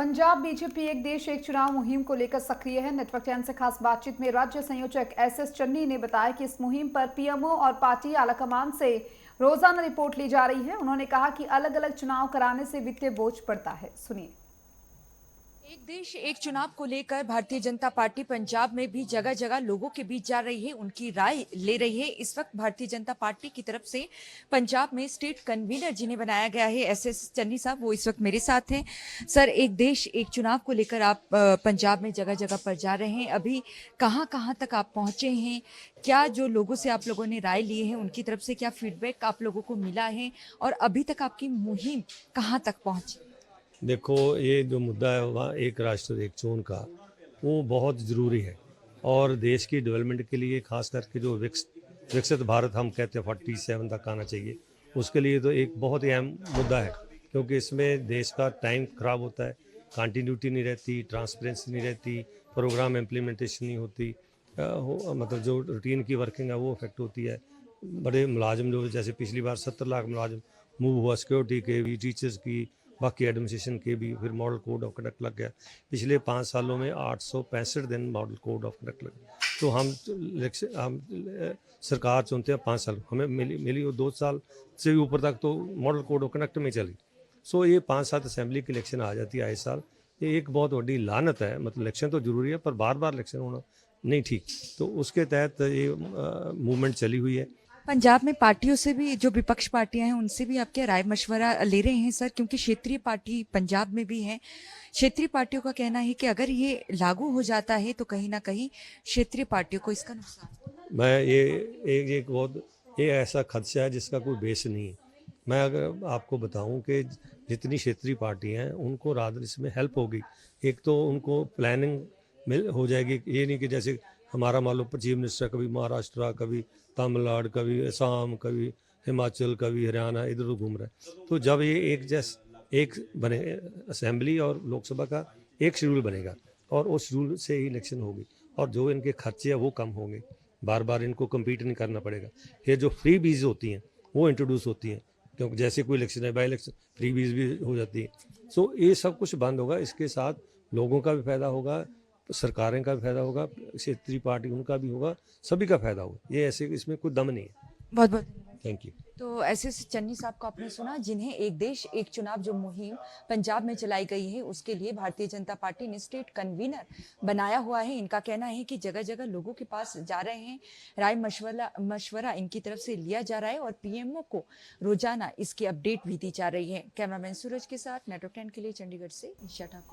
Punjab BJP एक देश एक चुनाव मुहिम को लेकर सक्रिय है। नेटवर्क 10 से खास बातचीत में राज्य संयोजक एसएस चन्नी ने बताया कि इस मुहिम पर पीएमओ और पार्टी आलाकमान से रोजाना रिपोर्ट ली जा रही है। उन्होंने कहा कि अलग अलग चुनाव कराने से वित्तीय बोझ पड़ता है। सुनिए। एक देश एक चुनाव को लेकर भारतीय जनता पार्टी पंजाब में भी जगह जगह लोगों के बीच जा रही है, उनकी राय ले रही है। इस वक्त भारतीय जनता पार्टी की तरफ से पंजाब में स्टेट कन्वीनर जिन्हें बनाया गया है, एसएस चन्नी साहब, वो इस वक्त मेरे साथ हैं। सर, एक देश एक चुनाव को लेकर आप पंजाब में जगह जगह पर जा रहे हैं, अभी कहाँ कहाँ तक आप पहुंचे हैं? क्या जो लोगों से आप लोगों ने राय ली है उनकी तरफ से क्या फीडबैक आप लोगों को मिला है, और अभी तक आपकी मुहिम कहाँ तक पहुंची? देखो, ये जो मुद्दा है वहाँ एक राष्ट्र एक चुनाव का, वो बहुत ज़रूरी है और देश की डेवलपमेंट के लिए, खास करके जो विकसित भारत हम कहते हैं 47 तक आना चाहिए, उसके लिए तो एक बहुत ही अहम मुद्दा है। क्योंकि इसमें देश का टाइम ख़राब होता है, कंटिन्यूटी नहीं रहती, ट्रांसपेरेंसी नहीं रहती, प्रोग्राम इम्प्लीमेंटेशन नहीं होती, मतलब जो रूटीन की वर्किंग है वो इफेक्ट होती है। बड़े मुलाजिम जो, जैसे पिछली बार 70 लाख मुलाजिम मूव हुआ, सिक्योरिटी के भी, टीचर्स की, बाकी एडमिनिस्ट्रेशन के भी, फिर मॉडल कोड ऑफ कंडक्ट लग गया। पिछले 5 सालों में 865 दिन मॉडल कोड ऑफ कंडक्ट लगे। तो हम सरकार चुनते हैं 5 साल, हमें मिली वो 2 साल से भी ऊपर तक तो मॉडल कोड ऑफ कंडक्ट में चली। सो ये 5-7 असेंबली की इलेक्शन आ जाती है आए साल। ये एक बहुत बड़ी लानत है। मतलब इलेक्शन तो ज़रूरी है पर बार बार इलेक्शन होना नहीं ठीक। तो उसके तहत ये मूवमेंट चली हुई है। पंजाब में पार्टियों से भी, जो विपक्ष पार्टियां हैं उनसे भी आपके राय मशवरा ले रहे हैं सर? क्योंकि क्षेत्रीय पार्टी पंजाब में भी है, क्षेत्रीय पार्टियों का कहना है कि अगर ये लागू हो जाता है तो कहीं ना कहीं क्षेत्रीय पार्टियों को इसका नुकसान। मैं एक बहुत ये ऐसा खदशा है जिसका कोई बेस नहीं है। मैं अगर आपको बताऊं कि जितनी क्षेत्रीय पार्टी हैं उनको रात इसमें हेल्प होगी। एक तो उनको प्लानिंग मिल हो जाएगी। ये नहीं कि जैसे हमारा मान लो चीफ मिनिस्टर कभी महाराष्ट्र, कभी तमिलनाडु, कभी असम, कभी हिमाचल, कभी हरियाणा, इधर उधर घूम रहा है। तो जब ये एक बने, असेंबली और लोकसभा का एक शेड्यूल बनेगा और उस शेड्यूल से ही इलेक्शन होगी और जो इनके खर्चे हैं वो कम होंगे, बार बार इनको कम्पीट नहीं करना पड़ेगा। फिर जो फ्री बीज होती हैं वो इंट्रोड्यूस होती हैं, क्योंकि जैसे कोई इलेक्शन है, बाई इलेक्शन, फ्री बीज भी हो जाती है। सो ये सब कुछ बंद होगा। इसके साथ लोगों का भी फायदा होगा, सरकारें का भी फायदा होगा, क्षेत्रीय पार्टी उनका भी होगा, सभी का फायदा होगा। ये ऐसे इसमें कोई दम नहीं है। बहुत बहुत थैंक यू। तो ऐसे चन्नी साहब को आपने सुना, जिन्हें एक देश एक चुनाव जो मुहिम पंजाब में चलाई गई है उसके लिए भारतीय जनता पार्टी ने स्टेट कन्वीनर बनाया हुआ है। इनका कहना है कि जगह जगह लोगों के पास जा रहे हैं, राय मशवरा इनकी तरफ से लिया जा रहा है और पीएमओ को रोजाना इसकी अपडेट भी दी जा रही है। कैमरामैन सूरज के साथ नेटवर्क 10 के लिए चंडीगढ़ से ईशा ठाकुर।